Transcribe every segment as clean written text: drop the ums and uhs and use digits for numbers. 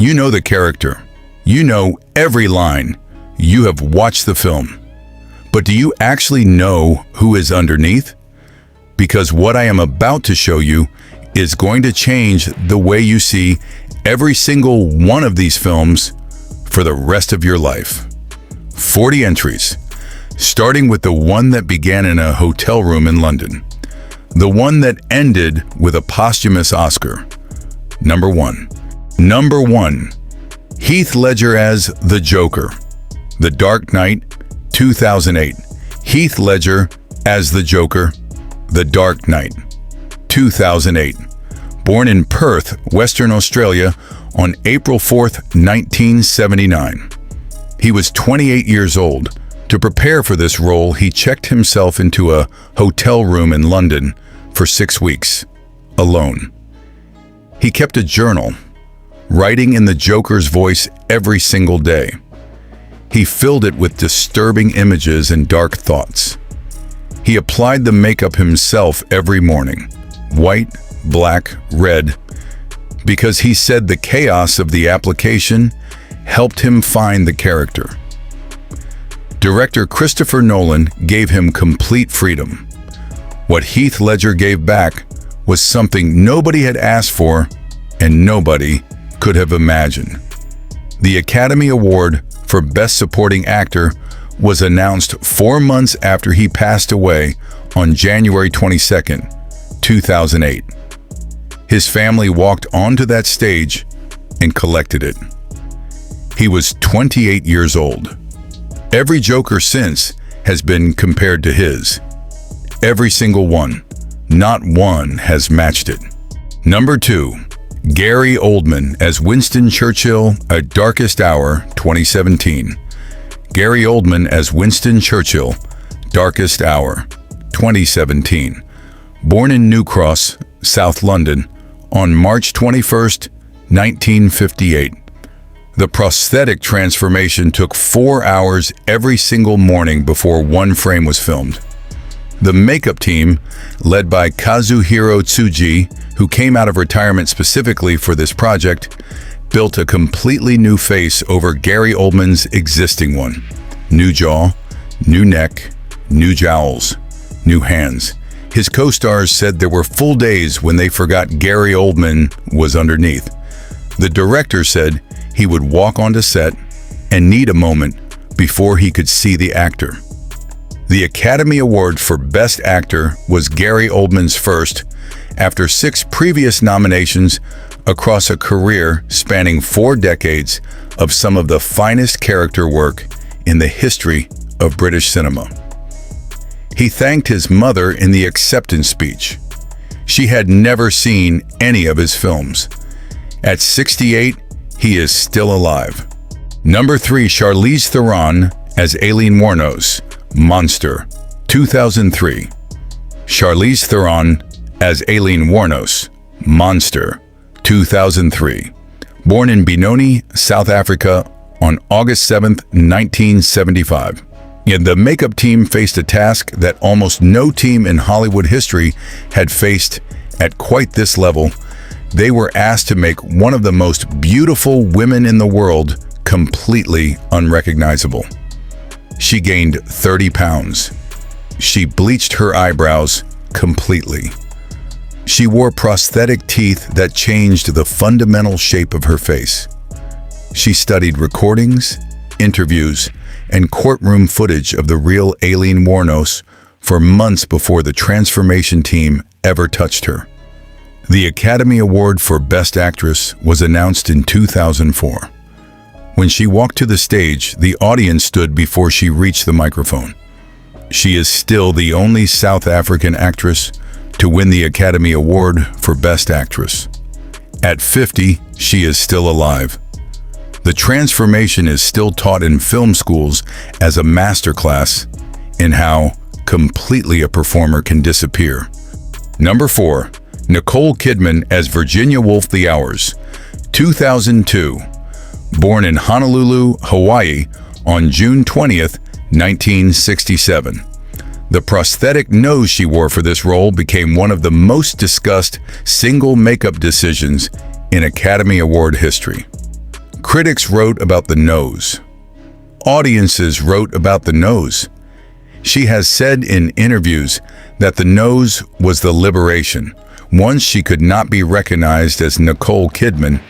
You know the character. You know every line. You have watched the film. But do you actually know who is underneath? Because what I am about to show you is going to change the way you see every single one of these films for the rest of your life. 40 entries, starting with the one that began in a hotel room in London. The one that ended with a posthumous Oscar. Number 1. Number 1. Heath Ledger as the Joker. The Dark Knight, 2008. Heath Ledger as the Joker. The Dark Knight, 2008. Born in Perth, Western Australia on April 4th, 1979. He was 28 years old. To prepare for this role, he checked himself into a hotel room in London for 6 weeks, alone. He kept a journal, writing in the Joker's voice every single day. He filled it with disturbing images and dark thoughts. He applied the makeup himself every morning, white, black, red, because he said the chaos of the application helped him find the character. Director Christopher Nolan gave him complete freedom. What Heath Ledger gave back was something nobody had asked for and nobody could have imagined. The Academy Award for Best Supporting Actor was announced 4 months after he passed away on January 22, 2008. His family walked onto that stage and collected it. He was 28 years old. Every Joker since has been compared to his. Every single one. Not one has matched it. Number 2. Gary Oldman as Winston Churchill, A Darkest Hour, 2017. Gary Oldman as Winston Churchill, Darkest Hour, 2017. Born in New Cross, South London, on March 21, 1958. The prosthetic transformation took 4 hours every single morning before one frame was filmed. The makeup team, led by Kazuhiro Tsuji, who came out of retirement specifically for this project, built a completely new face over Gary Oldman's existing one. New jaw, new neck, new jowls, new hands. His co-stars said there were full days when they forgot Gary Oldman was underneath. The director said he would walk onto set and need a moment before he could see the actor. The Academy Award for Best Actor was Gary Oldman's first, after 6 previous nominations across a career spanning 4 decades of some of the finest character work in the history of British cinema. He thanked his mother in the acceptance speech. She had never seen any of his films. At 68, he is still alive. Number 3. Charlize Theron as Aileen Wuornos, Monster, 2003. Charlize Theron as Aileen Wuornos, Monster, 2003. Born in Benoni, South Africa on August 7, 1975. And the makeup team faced a task that almost no team in Hollywood history had faced at quite this level. They were asked to make one of the most beautiful women in the world completely unrecognizable. She gained 30 pounds. She bleached her eyebrows completely. She wore prosthetic teeth that changed the fundamental shape of her face. She studied recordings, interviews, and courtroom footage of the real Aileen Wuornos for months before the transformation team ever touched her. The Academy Award for Best Actress was announced in 2004. When she walked to the stage, the audience stood before she reached the microphone. She is still the only South African actress to win the Academy Award for Best Actress. At 50, she is still alive. The transformation is still taught in film schools as a masterclass in how completely a performer can disappear. Number 4. Nicole Kidman as Virginia Woolf the Hours, 2002. Born in Honolulu, Hawaii on June 20th, 1967. The prosthetic nose she wore for this role became one of the most discussed single makeup decisions in Academy Award history. Critics wrote about the nose. Audiences wrote about the nose. She has said in interviews that the nose was the liberation. Once she could not be recognized as Nicole Kidman,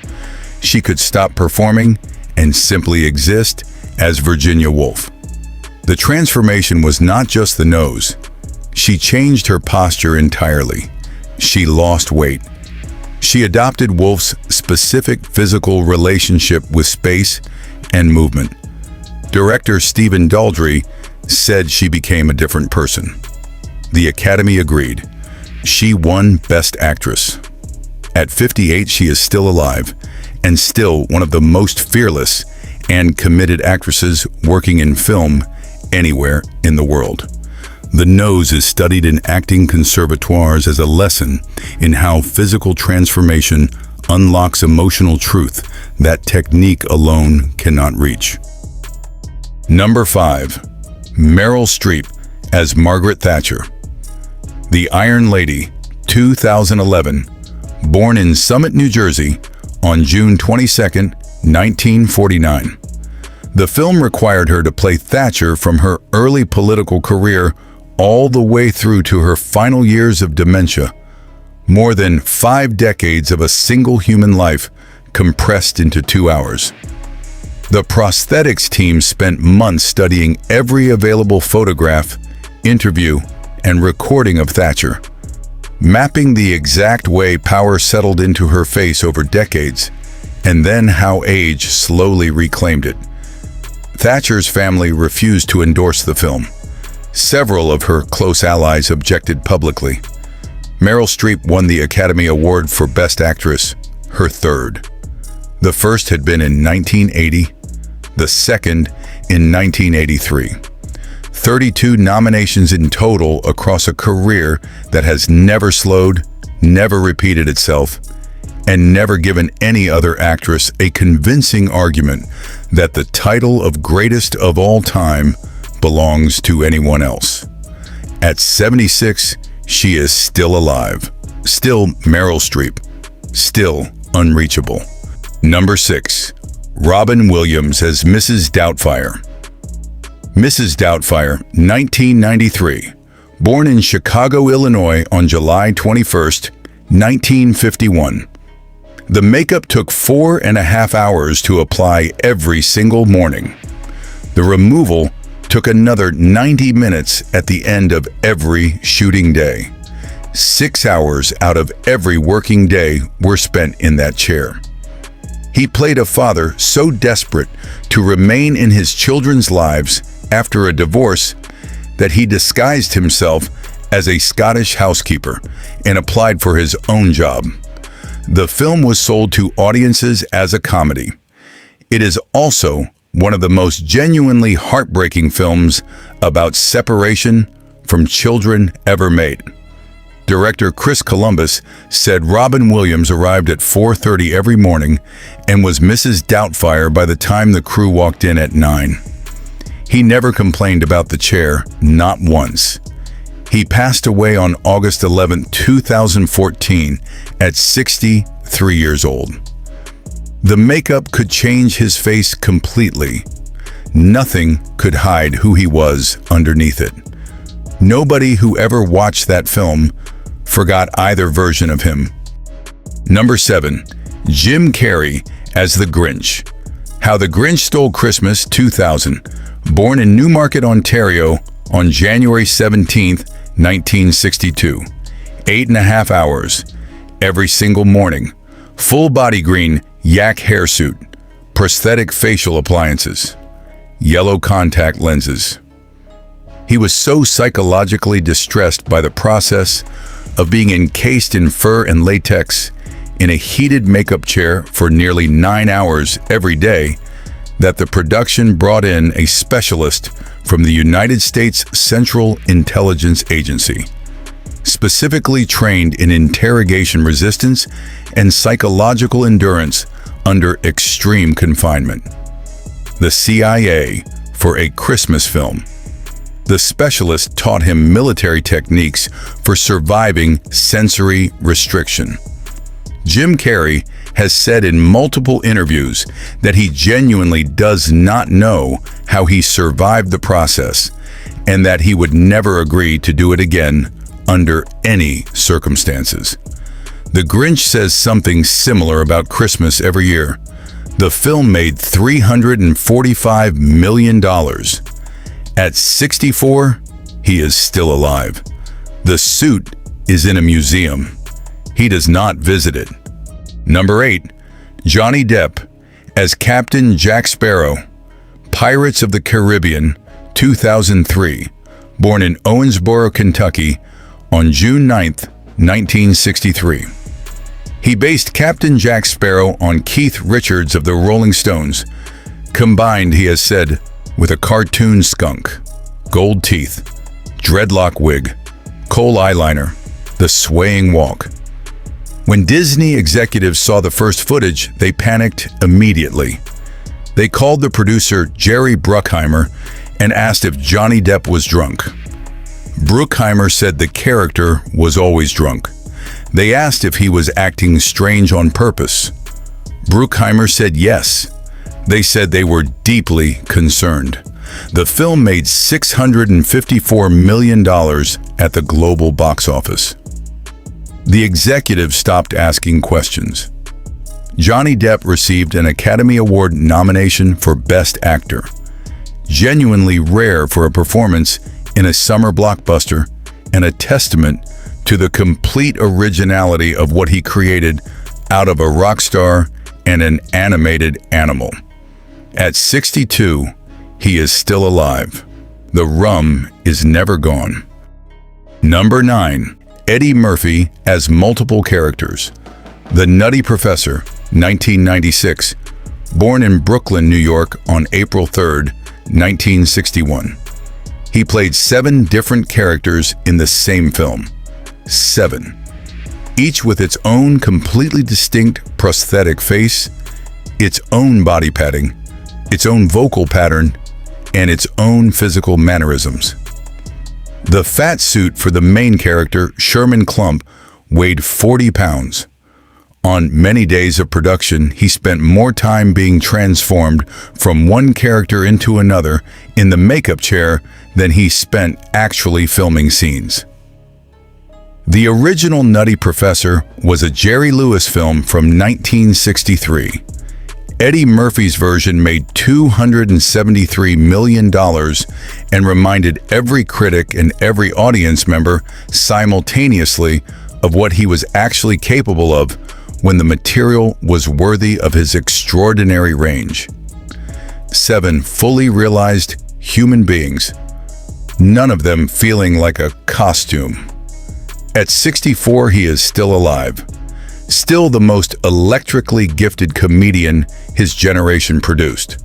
she could stop performing and simply exist as Virginia Woolf. The transformation was not just the nose. She changed her posture entirely. She lost weight. She adopted Woolf's specific physical relationship with space and movement. Director Stephen Daldry said she became a different person. The Academy agreed. She won Best Actress. At 58, she is still alive and still one of the most fearless and committed actresses working in film anywhere in the world. The nose is studied in acting conservatoires as a lesson in how physical transformation unlocks emotional truth that technique alone cannot reach. Number 5. Meryl Streep as Margaret Thatcher. The Iron Lady, 2011, born in Summit, New Jersey, on June 22, 1949. The film required her to play Thatcher from her early political career all the way through to her final years of dementia. More than 5 decades of a single human life compressed into 2 hours. The prosthetics team spent months studying every available photograph, interview, and recording of Thatcher, mapping the exact way power settled into her face over decades, and then how age slowly reclaimed it. Thatcher's family refused to endorse the film. Several of her close allies objected publicly. Meryl Streep won the Academy Award for Best Actress, her third. The first had been in 1980, the second in 1983. 32 nominations in total across a career that has never slowed, never repeated itself, and never given any other actress a convincing argument that the title of greatest of all time belongs to anyone else. At 76, she is still alive, still Meryl Streep, still unreachable. Number 6. Robin Williams as Mrs. Doubtfire. Mrs. Doubtfire, 1993, born in Chicago, Illinois on July 21, 1951. The makeup took 4.5 hours to apply every single morning. The removal took another 90 minutes at the end of every shooting day. 6 hours out of every working day were spent in that chair. He played a father so desperate to remain in his children's lives after a divorce that he disguised himself as a Scottish housekeeper and applied for his own job. The film was sold to audiences as a comedy. It is also one of the most genuinely heartbreaking films about separation from children ever made. Director Chris Columbus said Robin Williams arrived at 4:30 every morning and was Mrs. Doubtfire by the time the crew walked in at 9. He never complained about the chair, not once. He passed away on August 11, 2014, at 63 years old. The makeup could change his face completely. Nothing could hide who he was underneath it. Nobody who ever watched that film forgot either version of him. Number 7. Jim Carrey as the Grinch. How the Grinch Stole Christmas, 2000. Born in Newmarket, Ontario on January 17, 1962. 8.5 hours every single morning. Full body green yak hairsuit. Prosthetic facial appliances. Yellow contact lenses. He was so psychologically distressed by the process of being encased in fur and latex in a heated makeup chair for nearly 9 hours every day that the production brought in a specialist from the United States Central Intelligence Agency, specifically trained in interrogation resistance and psychological endurance under extreme confinement. The CIA for a Christmas film. The specialist taught him military techniques for surviving sensory restriction. Jim Carrey has said in multiple interviews that he genuinely does not know how he survived the process and that he would never agree to do it again under any circumstances. The Grinch says something similar about Christmas every year. The film made $345 million. At 64, he is still alive. The suit is in a museum. He does not visit it. Number 8. Johnny Depp as Captain Jack Sparrow, Pirates of the Caribbean, 2003, born in Owensboro, Kentucky, on June 9, 1963. He based Captain Jack Sparrow on Keith Richards of the Rolling Stones, combined, he has said, with a cartoon skunk, gold teeth, dreadlock wig, kohl eyeliner, the swaying walk. When Disney executives saw the first footage, they panicked immediately. They called the producer Jerry Bruckheimer and asked if Johnny Depp was drunk. Bruckheimer said the character was always drunk. They asked if he was acting strange on purpose. Bruckheimer said yes. They said they were deeply concerned. The film made $654 million at the global box office. The executives stopped asking questions. Johnny Depp received an Academy Award nomination for Best Actor. Genuinely rare for a performance in a summer blockbuster and a testament to the complete originality of what he created out of a rock star and an animated animal. At 62, he is still alive. The rum is never gone. Number 9. Eddie Murphy as multiple characters. The Nutty Professor, 1996, born in Brooklyn, New York on April 3, 1961. He played 7 different characters in the same film. 7. Each with its own completely distinct prosthetic face, its own body padding, its own vocal pattern, and its own physical mannerisms. The fat suit for the main character, Sherman Klump, weighed 40 pounds. On many days of production, he spent more time being transformed from one character into another in the makeup chair than he spent actually filming scenes. The original Nutty Professor was a Jerry Lewis film from 1963. Eddie Murphy's version made $273 million and reminded every critic and every audience member simultaneously of what he was actually capable of when the material was worthy of his extraordinary range. 7 fully realized human beings, none of them feeling like a costume. At 64, he is still alive. Still the most electrically gifted comedian his generation produced.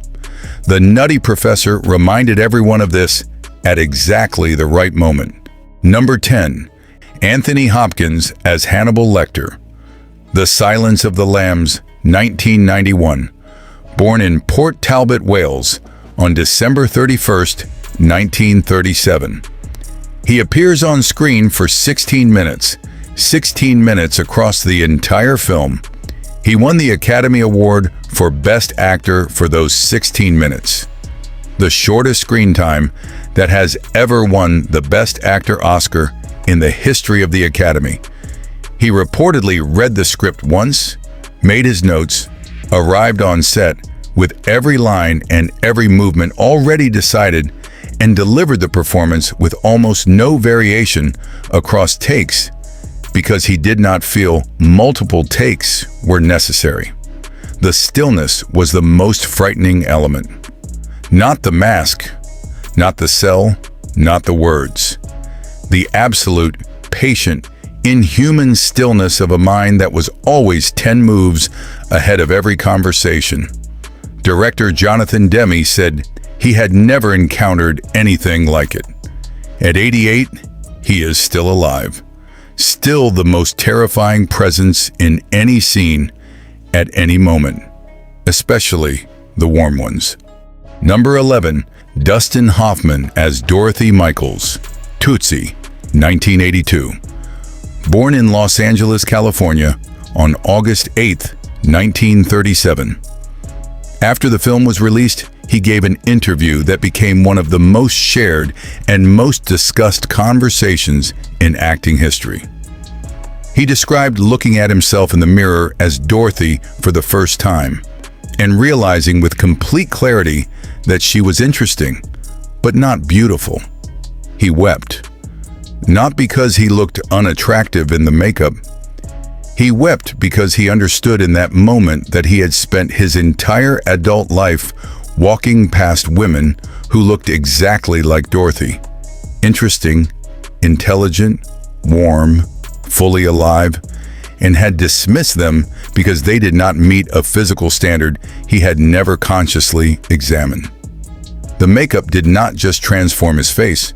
The Nutty Professor reminded everyone of this at exactly the right moment. Number 10. Anthony Hopkins as Hannibal Lecter. The Silence of the Lambs, 1991. Born in Port Talbot, Wales, on December 31st, 1937. He appears on screen for 16 minutes across the entire film. He won the Academy Award for Best Actor for those 16 minutes, the shortest screen time that has ever won the Best Actor Oscar in the history of the Academy. He reportedly read the script once, made his notes, arrived on set with every line and every movement already decided, and delivered the performance with almost no variation across takes because he did not feel multiple takes were necessary. The stillness was the most frightening element. Not the mask, not the cell, not the words. The absolute, patient, inhuman stillness of a mind that was always 10 moves ahead of every conversation. Director Jonathan Demme said he had never encountered anything like it. At 88, he is still alive. Still the most terrifying presence in any scene at any moment, especially the warm ones. Number 11. Dustin Hoffman as Dorothy Michaels, Tootsie, 1982. Born in Los Angeles, California, on August 8, 1937. After the film was released, he gave an interview that became one of the most shared and most discussed conversations in acting history. He described looking at himself in the mirror as Dorothy for the first time and realizing with complete clarity that she was interesting, but not beautiful. He wept. Not because he looked unattractive in the makeup. He wept because he understood in that moment that he had spent his entire adult life walking past women who looked exactly like Dorothy. Interesting, intelligent, warm, fully alive, and had dismissed them because they did not meet a physical standard he had never consciously examined. The makeup did not just transform his face.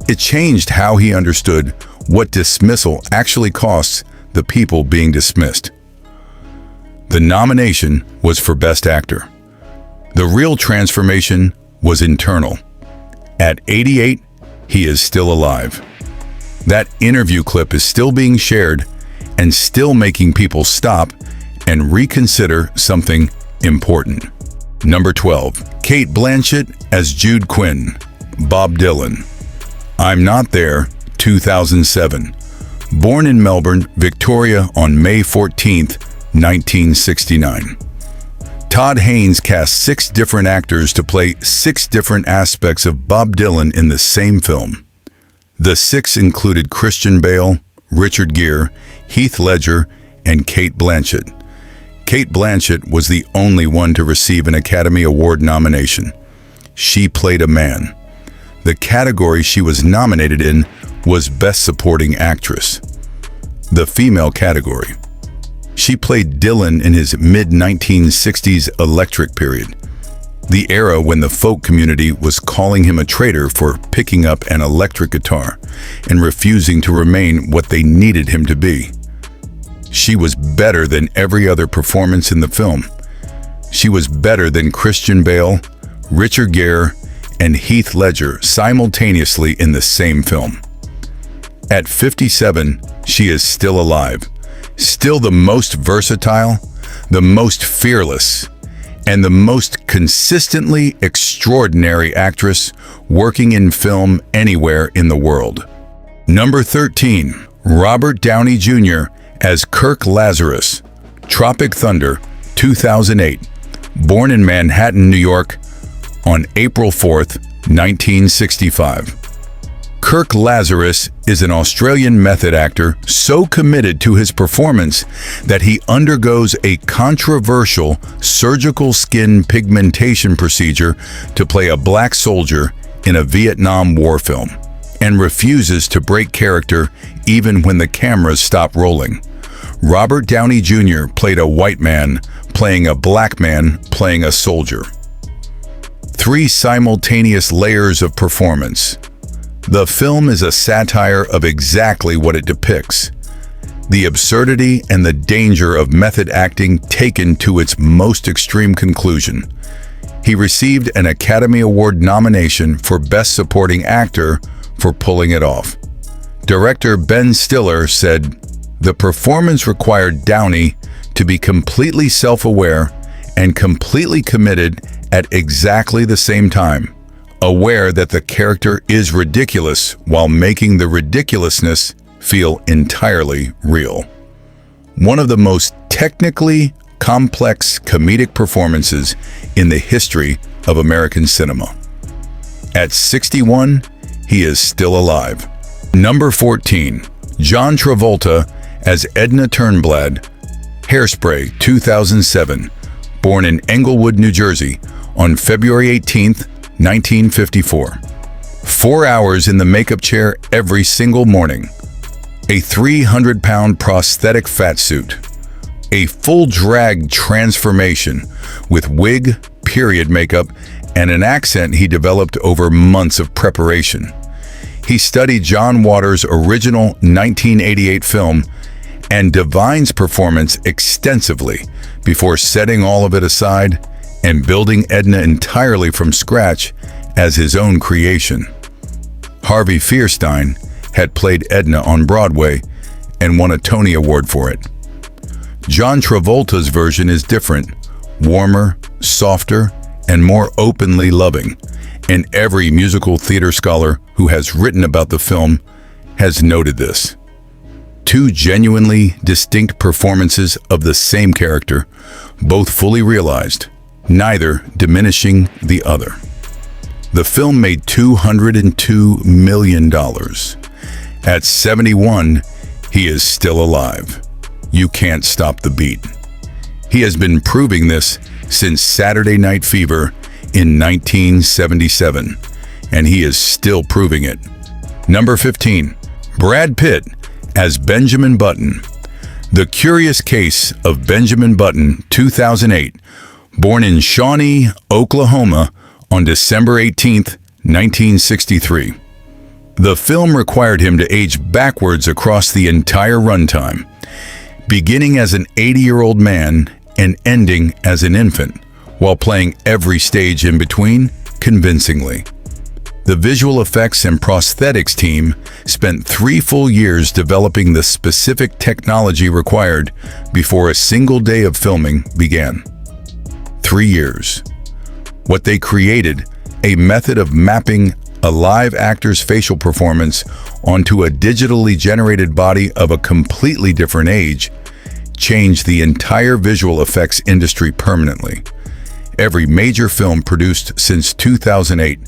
It changed how he understood what dismissal actually costs the people being dismissed. The nomination was for Best Actor. The real transformation was internal. At 88, he is still alive. That interview clip is still being shared and still making people stop and reconsider something important. Number 12. Cate Blanchett as Jude Quinn, Bob Dylan. I'm Not There, 2007. Born in Melbourne, Victoria on May 14, 1969. Todd Haynes cast 6 different actors to play 6 different aspects of Bob Dylan in the same film. The 6 included Christian Bale, Richard Gere, Heath Ledger, and Cate Blanchett. Cate Blanchett was the only one to receive an Academy Award nomination. She played a man. The category she was nominated in was Best Supporting Actress, the female category. She played Dylan in his mid-1960s electric period, the era when the folk community was calling him a traitor for picking up an electric guitar and refusing to remain what they needed him to be. She was better than every other performance in the film. She was better than Christian Bale, Richard Gere, and Heath Ledger simultaneously in the same film. At 57, she is still alive, still the most versatile, the most fearless, and the most consistently extraordinary actress working in film anywhere in the world. Number 13. Robert Downey Jr. as Kirk Lazarus, Tropic Thunder, 2008. Born in Manhattan, New York on April 4th, 1965. Kirk Lazarus is an Australian method actor so committed to his performance that he undergoes a controversial surgical skin pigmentation procedure to play a black soldier in a Vietnam War film, and refuses to break character even when the cameras stop rolling. Robert Downey Jr. played a white man playing a black man playing a soldier. 3 simultaneous layers of performance. The film is a satire of exactly what it depicts: the absurdity and the danger of method acting taken to its most extreme conclusion. He received an Academy Award nomination for Best Supporting Actor for pulling it off. Director Ben Stiller said, "The performance required Downey to be completely self-aware and completely committed at exactly the same time, aware that the character is ridiculous while making the ridiculousness feel entirely real." One of the most technically complex comedic performances in the history of American cinema. At 61, he is still alive. Number 14. John Travolta as Edna Turnblad, Hairspray, 2007. Born in Englewood, New Jersey on February 18th, 1954. 4 hours in the makeup chair every single morning. A 300-pound prosthetic fat suit. A full drag transformation with wig, period makeup, and an accent he developed over months of preparation. He studied John Waters' original 1988 film and Divine's performance extensively before setting all of it aside and building Edna entirely from scratch as his own creation. Harvey Fierstein had played Edna on Broadway and won a Tony Award for it. John Travolta's version is different, warmer, softer, and more openly loving, and every musical theater scholar who has written about the film has noted this. Two genuinely distinct performances of the same character, both fully realized, neither diminishing the other. The film made $202 million. At 71, he is still alive. You can't stop the beat. He has been proving this since Saturday Night Fever in 1977, and he is still proving it. Number 15. Brad Pitt as Benjamin Button. The Curious Case of Benjamin Button, 2008, born in Shawnee, Oklahoma, on December 18, 1963. The film required him to age backwards across the entire runtime, beginning as an 80-year-old man and ending as an infant, while playing every stage in between convincingly. The visual effects and prosthetics team spent 3 full years developing the specific technology required before a single day of filming began. 3 years. What they created, a method of mapping a live actor's facial performance onto a digitally generated body of a completely different age, changed the entire visual effects industry permanently. Every major film produced since 2008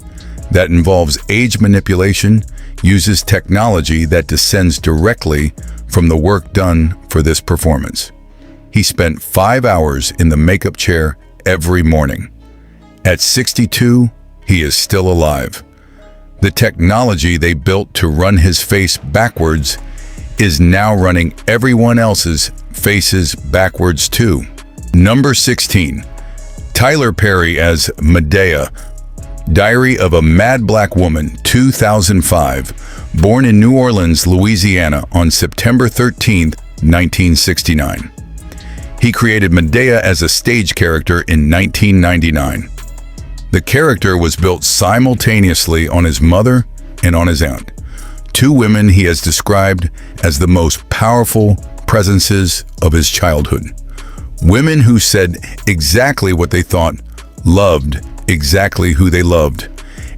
that involves age manipulation uses technology that descends directly from the work done for this performance. He spent 5 hours in the makeup chair every morning. At 62, he is still alive. The technology they built to run his face backwards is now running everyone else's faces backwards too. Number 16. Tyler Perry as Medea, Diary of a Mad Black Woman, 2005, born in New Orleans, Louisiana on September 13, 1969. He created Medea as a stage character in 1999. The character was built simultaneously on his mother and on his aunt, 2 women he has described as the most powerful presences of his childhood. Women who said exactly what they thought, loved exactly who they loved,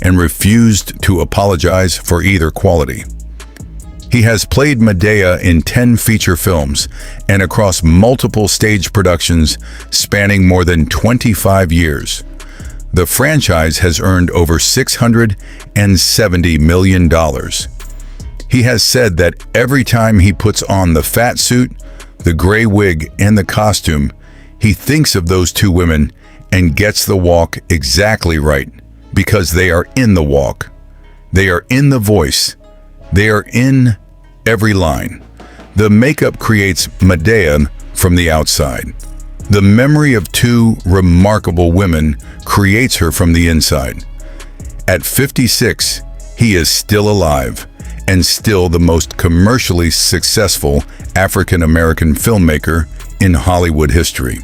and refused to apologize for either quality. He has played Medea in 10 feature films and across multiple stage productions spanning more than 25 years. The franchise has earned over $670 million. He has said that every time he puts on the fat suit, the gray wig, and the costume, he thinks of those 2 women and gets the walk exactly right, because they are in the walk. They are in the voice. They are in every line. The makeup creates Medea from the outside. The memory of 2 remarkable women creates her from the inside. At 56, he is still alive and still the most commercially successful African-American filmmaker in Hollywood history.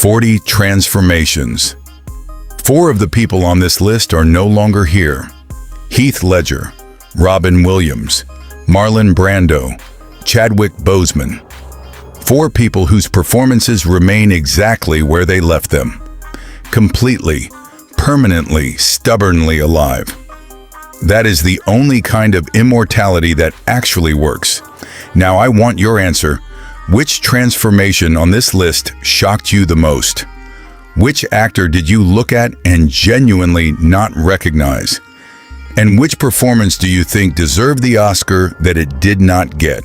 40 transformations. 4 of the people on this list are no longer here. Heath Ledger, Robin Williams, Marlon Brando, Chadwick Boseman. 4 people whose performances remain exactly where they left them. Completely, permanently, stubbornly alive. That is the only kind of immortality that actually works. Now I want your answer. Which transformation on this list shocked you the most? Which actor did you look at and genuinely not recognize? And which performance do you think deserved the Oscar that it did not get?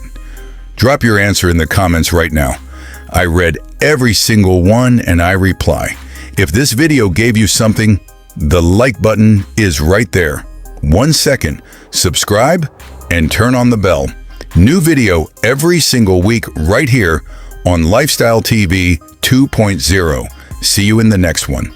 Drop your answer in the comments right now. I read every single one and I reply. If this video gave you something, the like button is right there. 1 second, subscribe and turn on the bell. New video every single week right here on Lifestyle TV 2.0. See you in the next one.